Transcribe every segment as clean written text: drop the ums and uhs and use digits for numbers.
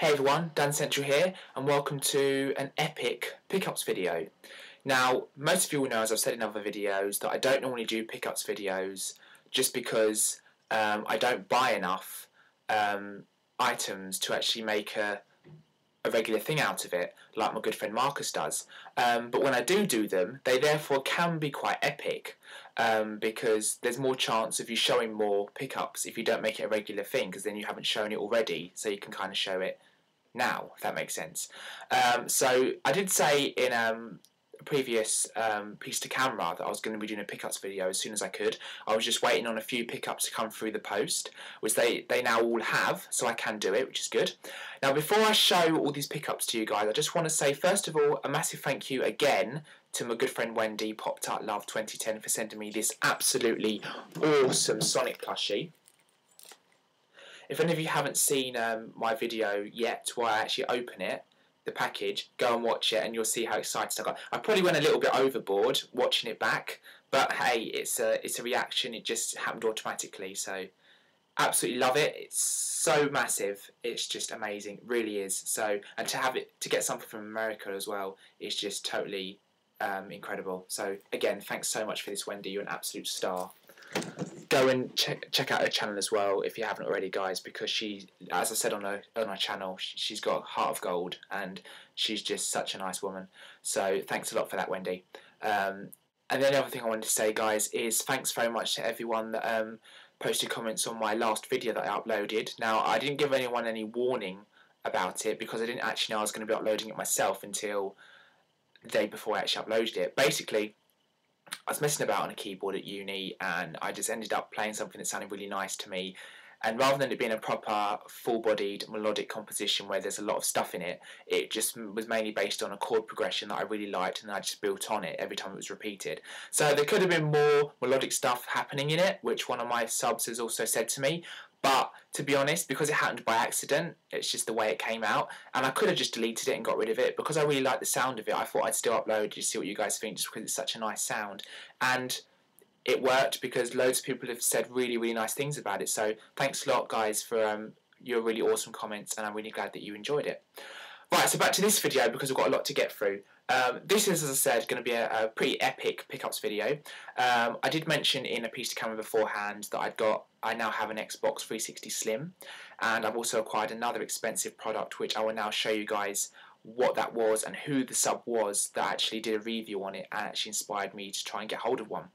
Hey everyone, Dancentral here, and welcome to an epic pickups video. Now, most of you will know, as I've said in other videos, that I don't normally do pickups videos just because I don't buy enough items to actually make a regular thing out of it, like my good friend Marcus does. But when I do them, they therefore can be quite epic, because there's more chance of you showing more pickups if you don't make it a regular thing, because then you haven't shown it already, so you can kind of show it now, if that makes sense. So I did say in a previous piece to camera that I was going to be doing a pickups video as soon as I could. I was just waiting on a few pickups to come through the post, which they now all have, so I can do it, which is good. Now, before I show all these pickups to you guys, I just want to say, first of all, a massive thank you again to my good friend Wendy, Pop Tart Love 2010, for sending me this absolutely awesome Sonic plushie. If any of you haven't seen my video yet where I actually open it, the package, go and watch it and you'll see how excited I got. I probably went a little bit overboard watching it back, but hey, it's a reaction, it just happened automatically, so absolutely love it. It's so massive, it's just amazing, it really is. So, and to get something from America as well is just totally incredible. So again, thanks so much for this, Wendy, you're an absolute star. Go and check out her channel as well if you haven't already, guys, because she, as I said on her channel, she's got a heart of gold and she's just such a nice woman. So thanks a lot for that, Wendy. And the only other thing I wanted to say, guys, is thanks very much to everyone that posted comments on my last video that I uploaded. Now, I didn't give anyone any warning about it because I didn't actually know I was going to be uploading it myself until the day before I actually uploaded it. Basically, I was messing about on a keyboard at uni and I just ended up playing something that sounded really nice to me, and rather than it being a proper full-bodied melodic composition where there's a lot of stuff in it, it just was mainly based on a chord progression that I really liked, and I just built on it every time it was repeated. So there could have been more melodic stuff happening in it, which one of my subs has also said to me, but to be honest, because it happened by accident, it's just the way it came out, and I could have just deleted it and got rid of it. Because I really like the sound of it, I thought I'd still upload to see what you guys think, just because it's such a nice sound. And it worked because loads of people have said really, really nice things about it. So thanks a lot, guys, for your really awesome comments, and I'm really glad that you enjoyed it. Right, so back to this video because we've got a lot to get through. This is, as I said, going to be a pretty epic pickups video. I did mention in a piece to camera beforehand that I now have an Xbox 360 Slim, and I've also acquired another expensive product, which I will now show you guys what that was and who the sub was that actually did a review on it and actually inspired me to try and get hold of one.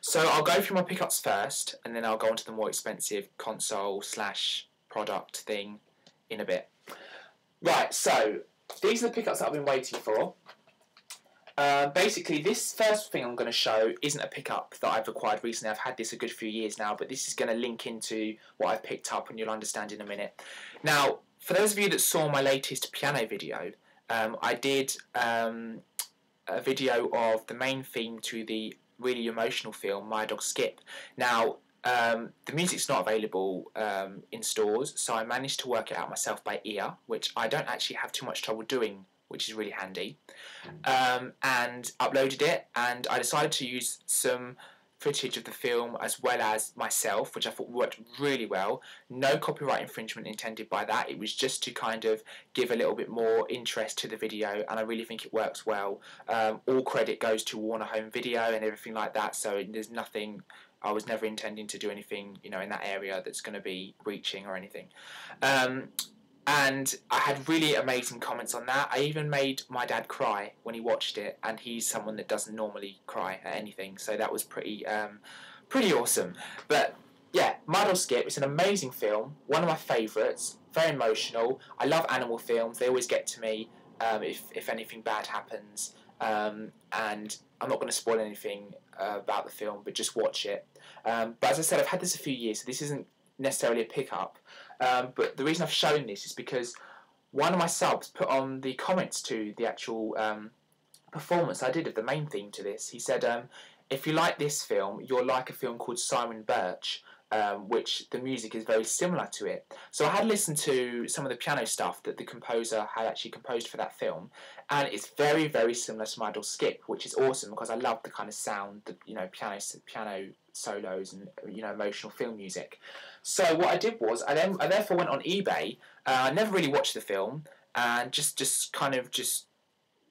So I'll go through my pickups first, and then I'll go on to the more expensive console / product thing in a bit. Right, so these are the pickups that I've been waiting for. Basically, this first thing I'm going to show isn't a pickup that I've acquired recently. I've had this a good few years now, but this is going to link into what I've picked up, and you'll understand in a minute. Now, for those of you that saw my latest piano video, I did a video of the main theme to the really emotional film, My Dog Skip. Now, the music's not available in stores, so I managed to work it out myself by ear, which I don't actually have too much trouble doing, which is really handy, and uploaded it, and I decided to use some footage of the film as well as myself, which I thought worked really well. No copyright infringement intended by that, it was just to kind of give a little bit more interest to the video, and I really think it works well. All credit goes to Warner Home Video and everything like that, so there's nothing, I was never intending to do anything, you know, in that area that's going to be breaching or anything. And I had really amazing comments on that. I even made my dad cry when he watched it, and he's someone that doesn't normally cry at anything, so that was pretty awesome. But yeah, My Dog Skip, it's an amazing film, one of my favourites, very emotional. I love animal films, they always get to me if anything bad happens, and I'm not going to spoil anything about the film, but just watch it. But as I said, I've had this a few years, so this isn't necessarily a pickup. But the reason I've shown this is because one of my subs put on the comments to the actual performance I did of the main theme to this. He said, if you like this film, you'll like a film called Simon Birch, which the music is very similar to it. So I had listened to some of the piano stuff that the composer had actually composed for that film, and it's very, very similar to My Idol Skip, which is awesome because I love the kind of sound, the piano solos and emotional film music. So what I did was I therefore went on eBay. I never really watched the film, and just kind of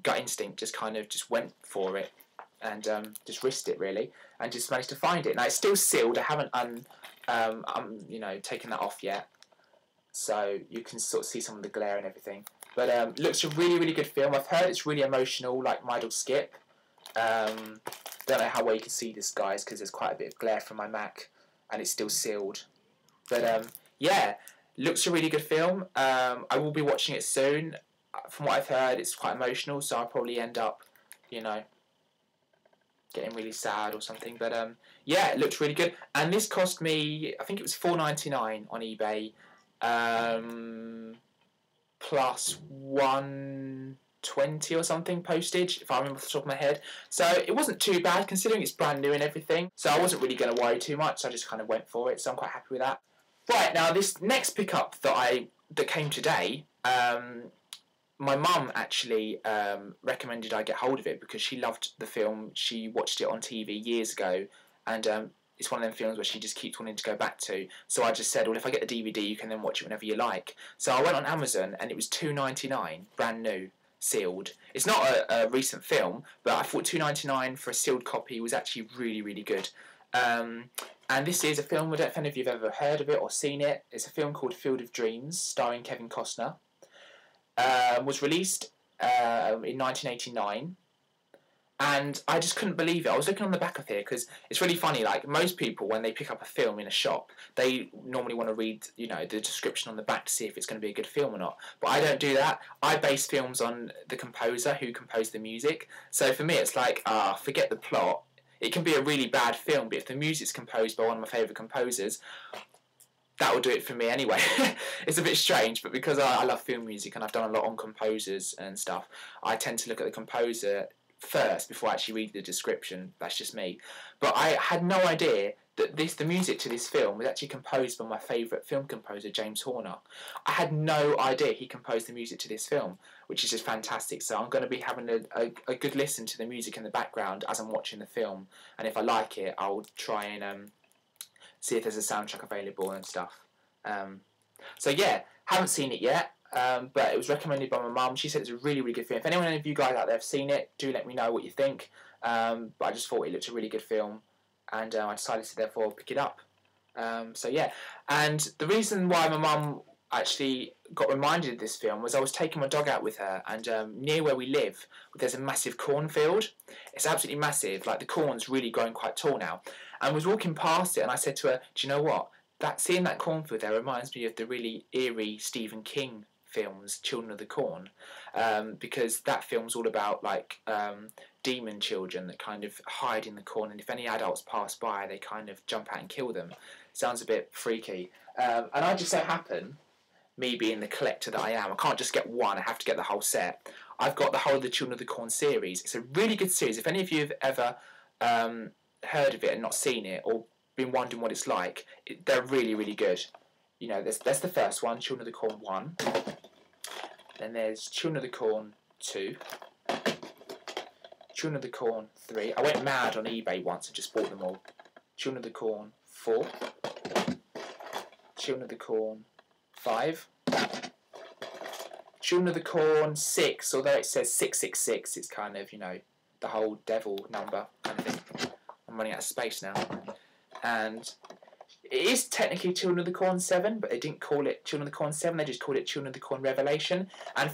gut instinct, just went for it, and just risked it really, and just managed to find it. Now it's still sealed. I haven't taken that off yet, so you can sort of see some of the glare and everything. But looks a really, really good film. I've heard it's really emotional, like My Idol Skip. Don't know how well you can see this, guys, because there's quite a bit of glare from my Mac, and it's still sealed. But yeah, looks a really good film. I will be watching it soon. From what I've heard, it's quite emotional, so I'll probably end up, getting really sad or something. But yeah, it looks really good. And this cost me, I think it was $4.99 on eBay, plus $1.20 or something postage, if I remember off the top of my head. So it wasn't too bad considering it's brand new and everything. So I wasn't really going to worry too much. So I just kind of went for it. So I'm quite happy with that. Right, now this next pickup that came today, my mum actually recommended I get hold of it because she loved the film. She watched it on TV years ago, and it's one of them films where she just keeps wanting to go back to. So I just said, well, if I get the DVD, you can then watch it whenever you like. So I went on Amazon, and it was $2.99, brand new, sealed. It's not a recent film, but I thought $2.99 for a sealed copy was actually really, really good. And this is a film, I don't know if any of you have ever heard of it or seen it. It's a film called Field of Dreams, starring Kevin Costner. Was released in 1989, and I just couldn't believe it. I was looking on the back of here because it's really funny. Like most people, when they pick up a film in a shop, they normally want to read, the description on the back to see if it's going to be a good film or not. But I don't do that. I base films on the composer who composed the music. So for me, it's like, forget the plot. It can be a really bad film, but if the music's composed by one of my favourite composers, that will do it for me anyway. It's a bit strange, but because I love film music and I've done a lot on composers and stuff, I tend to look at the composer first before I actually read the description. That's just me. But I had no idea that the music to this film was actually composed by my favourite film composer, James Horner. I had no idea he composed the music to this film, which is just fantastic. So I'm going to be having a good listen to the music in the background as I'm watching the film, and if I like it, I'll try and see if there's a soundtrack available and stuff. So yeah, haven't seen it yet, but it was recommended by my mum. She said it's a really, really good film. If any of you guys out there have seen it, do let me know what you think. But I just thought it looked a really good film, and I decided to therefore pick it up. So yeah, and the reason why my mum actually got reminded of this film was I was taking my dog out with her, and near where we live there's a massive cornfield. It's absolutely massive, like the corn's really growing quite tall now. And I was walking past it, and I said to her, do you know what, seeing that cornfield there reminds me of the really eerie Stephen King films, Children of the Corn, because that film's all about like demon children that kind of hide in the corn, and if any adults pass by they kind of jump out and kill them. Sounds a bit freaky. And I just so happen, me being the collector that I am, I can't just get one, I have to get the whole set. I've got the whole of the Children of the Corn series. It's a really good series. If any of you have ever heard of it and not seen it, or been wondering what it's like, they're really, really good. That's the first one, Children of the Corn 1. Then there's Children of the Corn 2. Children of the Corn 3. I went mad on eBay once and just bought them all. Children of the Corn 4. Children of the Corn 5. Children of the Corn 6, although it says 666, it's kind of, the whole devil number kind of thing. I'm running out of space now. And it is technically Children of the Corn 7, but they didn't call it Children of the Corn 7, they just called it Children of the Corn Revelation. And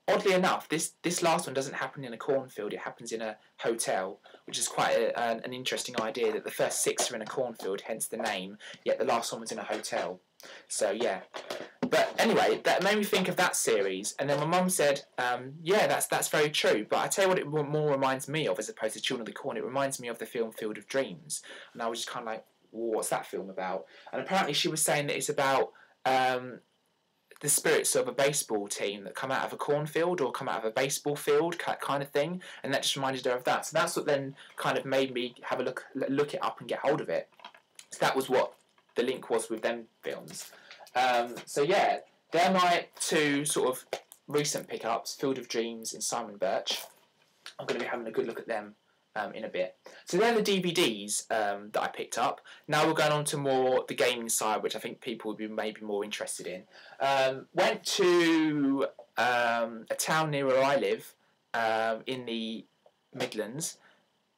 oddly enough, this last one doesn't happen in a cornfield, it happens in a hotel, which is quite an interesting idea, that the first 6 are in a cornfield, hence the name, yet the last one was in a hotel. So yeah. But anyway, that made me think of that series, and then my mum said, yeah, that's very true, but I tell you what it more reminds me of, as opposed to Children of the Corn, it reminds me of the film Field of Dreams. And I was just kind of like, well, what's that film about? And apparently she was saying that it's about the spirits of a baseball team that come out of a cornfield or come out of a baseball field, kind of thing, and that just reminded her of that. So that's what then kind of made me have look it up and get hold of it. So that was what the link was with them films. So yeah, they're my two sort of recent pickups, Field of Dreams and Simon Birch. I'm going to be having a good look at them in a bit. So they're the DVDs that I picked up. Now we're going on to more the gaming side, which I think people would be maybe more interested in. Went to a town near where I live in the Midlands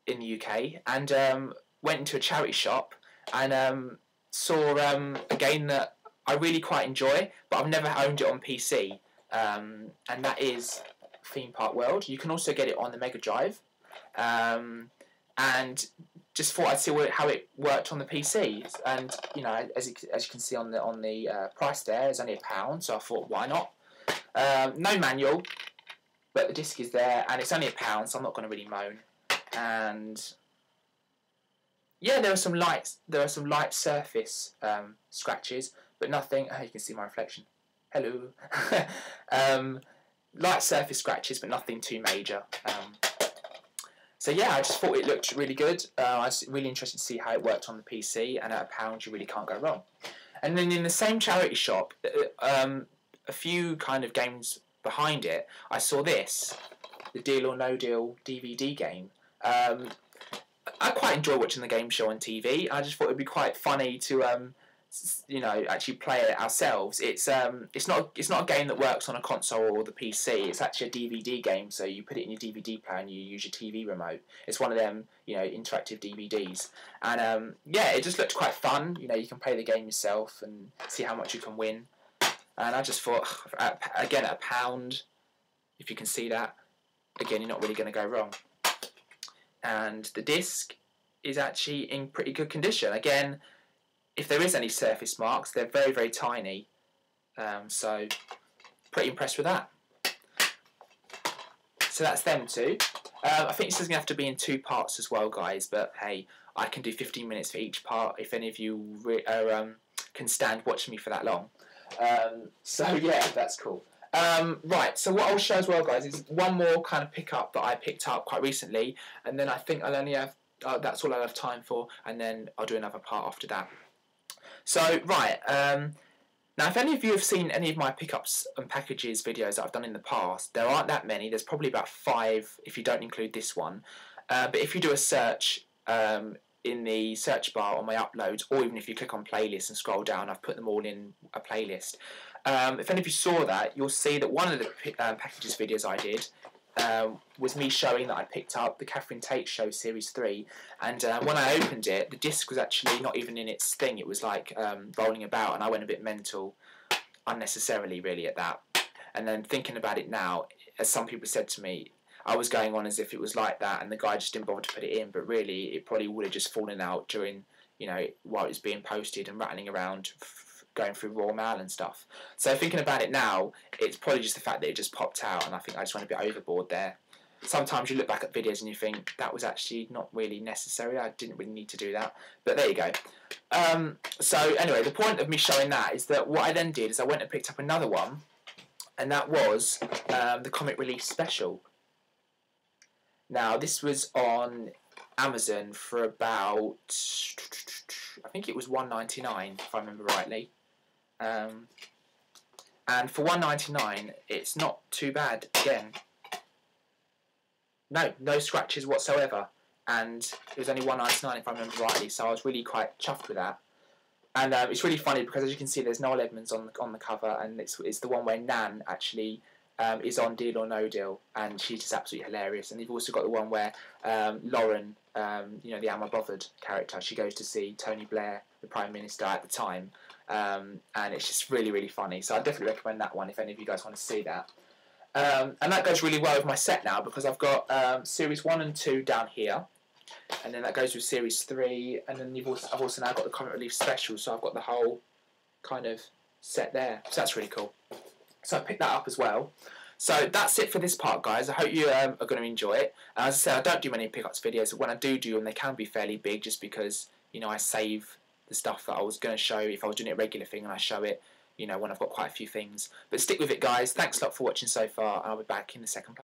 in the UK, and went into a charity shop and saw a game that I really quite enjoy, but I've never owned it on PC, and that is Theme Park World. You can also get it on the Mega Drive, and just thought I'd see how it worked on the PC. And you know, as you can see on the price there, it's only £1, so I thought, why not? No manual, but the disc is there, and it's only £1, so I'm not going to really moan. And yeah, there are some light surface scratches, but nothing. Oh, you can see my reflection. Hello. Light surface scratches, but nothing too major. So yeah, I just thought it looked really good. I was really interested to see how it worked on the PC, and at £1 you really can't go wrong. And then in the same charity shop, a few kind of games behind it, I saw this, the Deal or No Deal DVD game. I quite enjoy watching the game show on TV. I just thought it'd be quite funny to you know, actually play it ourselves. It's not a game that works on a console or the PC. It's actually a DVD game, so you put it in your DVD player and you use your TV remote. It's one of them, you know, interactive DVDs, and yeah, it just looked quite fun. You know, you can play the game yourself and see how much you can win. And I just thought, again, at £1, if you can see that, again, you're not really going to go wrong. And the disc is actually in pretty good condition. Again, if there is any surface marks, they're very, very tiny. So, pretty impressed with that. So that's them two. I think this is going to have to be in 2 parts as well, guys. But hey, I can do 15 minutes for each part if any of you can stand watching me for that long. So yeah, that's cool. Right, so what I'll show as well, guys, is one more kind of pickup that I picked up quite recently, and then I think I'll only have that's all I'll have time for, and then I'll do another part after that. So right, now if any of you have seen any of my pickups and packages videos that I've done in the past, there aren't that many. There's probably about 5 if you don't include this one. But if you do a search in the search bar on my uploads, or even if you click on playlists and scroll down, I've put them all in a playlist. If any of you saw that, you'll see that one of the packages videos I did was me showing that I picked up the Catherine Tate Show Series 3, and when I opened it, the disc was actually not even in its thing. It was like rolling about, and I went a bit mental, unnecessarily really at that. And then thinking about it now, as some people said to me, I was going on as if it was like that, and the guy just didn't bother to put it in, but really it probably would have just fallen out during, you know, while it was being posted and rattling around, going through raw mail and stuff. So thinking about it now, it's probably just the fact that it just popped out, and I think I just went a bit overboard there. Sometimes you look back at videos and you think, that was actually not really necessary, I didn't really need to do that, but there you go. So anyway, the point of me showing that is that what I then did is I went and picked up another one, and that was the Comic Relief Special. Now, this was on Amazon for about, I think it was $1.99 if I remember rightly. And for $1.99, it's not too bad. Again, no scratches whatsoever, and it was only $1.99 if I remember rightly. So I was really quite chuffed with that. And it's really funny because, as you can see, there's Noel Edmonds on the cover, and it's the one where Nan actually is on Deal or No Deal, and she's just absolutely hilarious. And you've also got the one where Lauren, you know, the Am I Bothered character, she goes to see Tony Blair, the Prime Minister at the time, and it's just really, really funny. So I definitely recommend that one if any of you guys want to see that. And that goes really well with my set now, because I've got Series 1 and 2 down here, and then that goes with Series 3, and then I've also now got the Comic Relief Special, so I've got the whole kind of set there. So that's really cool. So I picked that up as well. So that's it for this part, guys. I hope you are going to enjoy it. As I said, I don't do many pickups videos. When I do them, they can be fairly big, just because, you know, I save the stuff that I was going to show if I was doing a regular thing, and I show it, you know, when I've got quite a few things. But stick with it, guys. Thanks a lot for watching so far, and I'll be back in the second part.